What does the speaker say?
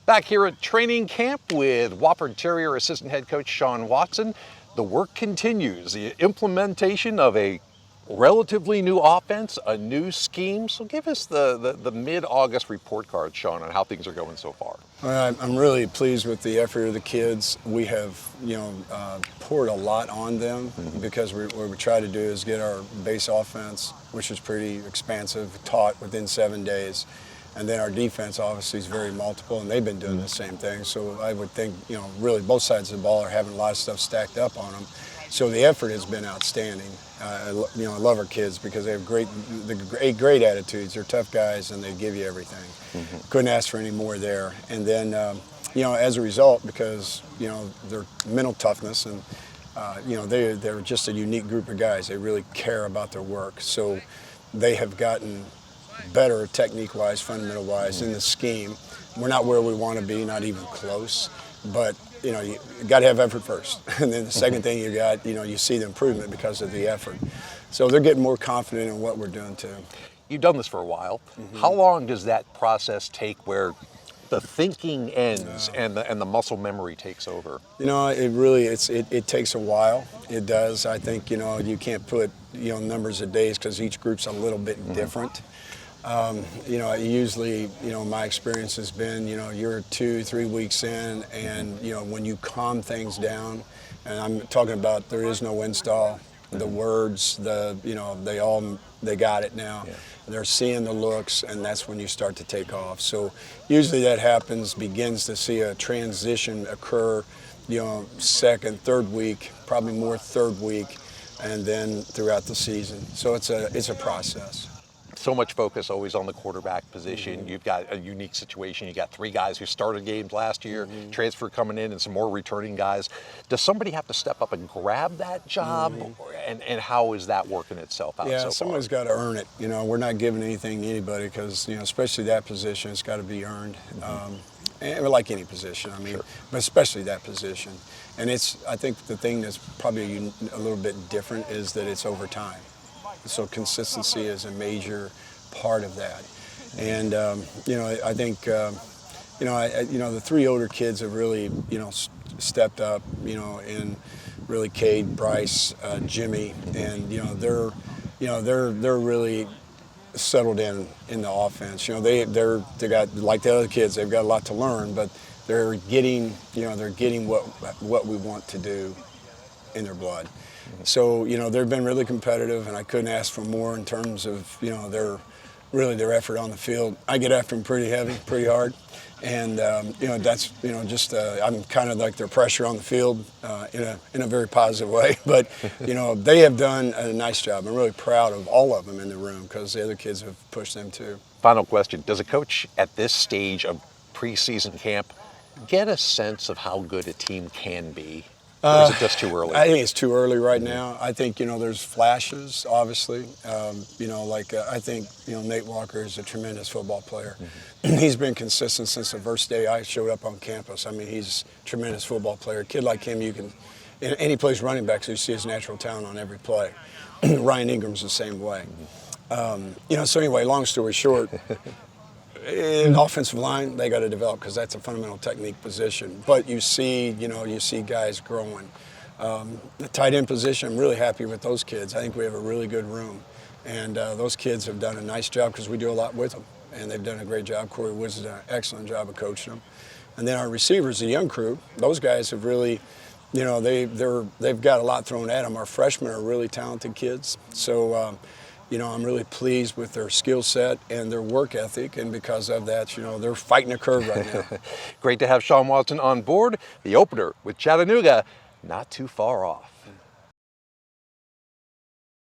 Back here at training camp with Wofford Terrier assistant head coach Sean Watson. The work continues, the implementation of a relatively new offense, a new scheme. So give us the mid-August report card, Sean, on how things are going so far. I'm really pleased with the effort of the kids. We have, poured a lot on them because what we try to do is get our base offense, which is pretty expansive, taught within 7 days. And then our defense obviously is very multiple, and they've been doing the same thing. So I would think, really both sides of the ball are having a lot of stuff stacked up on them. So the effort has been outstanding. I love our kids because they have great attitudes. They're tough guys, and they give you everything. Couldn't ask for any more there. And then, as a result, because their mental toughness and they're just a unique group of guys. They really care about their work. So they have gotten better technique-wise, fundamental-wise in the scheme. We're not where we want to be, not even close. But you got to have effort first, and then the second thing you got, you see the improvement because of the effort. So they're getting more confident in what we're doing too. You've done this for a while. How long does that process take, where the thinking ends and the muscle memory takes over? It takes a while. It does. I think you can't put numbers of days because each group's a little bit different. Usually, my experience has been, you're 2-3 weeks in, and, when you calm things down, and I'm talking about there is no install, the words, they got it now. Yeah. They're seeing the looks, and that's when you start to take off. So usually that begins to see a transition occur, second, third week, probably more third week, and then throughout the season. So it's a process. So much focus always on the quarterback position. You've got a unique situation. You got 3 guys who started games last year, transfer coming in, and some more returning guys. Does somebody have to step up and grab that job? And how is that working itself out so far? Yeah, somebody's got to earn it. We're not giving anything to anybody because, especially that position, it's got to be earned. And like any position, but especially that position. And I think the thing that's probably a little bit different is that it's over time. So consistency is a major part of that. And, I think, the 3 older kids have really, stepped up, in really Cade, Bryce, Jimmy, and, they're really settled in the offense. They got, like the other kids, they've got a lot to learn, but they're getting what we want to do in their blood. So, they've been really competitive, and I couldn't ask for more in terms of, their effort on the field. I get after them pretty heavy, pretty hard, and, that's, I'm kind of like their pressure on the field in a very positive way. But, they have done a nice job. I'm really proud of all of them in the room because the other kids have pushed them too. Final question. Does a coach at this stage of preseason camp get a sense of how good a team can be? Or is it just too early? I think it's too early right now. I think, there's flashes, obviously. I think, Nate Walker is a tremendous football player. He's been consistent since the first day I showed up on campus. He's a tremendous football player. A kid like him, and he plays running back, so you see his natural talent on every play. Ryan Ingram's the same way. So anyway, long story short, in offensive line, they got to develop because that's a fundamental technique position. But you see guys growing. The tight end position, I'm really happy with those kids. I think we have a really good room. And those kids have done a nice job because we do a lot with them. And they've done a great job. Corey Woods has done an excellent job of coaching them. And then our receivers, the young crew, those guys have really, they've got a lot thrown at them. Our freshmen are really talented kids. So, I'm really pleased with their skill set and their work ethic, and because of that, they're fighting a curve right now. Great to have Sean Watson on board. The opener with Chattanooga, not too far off.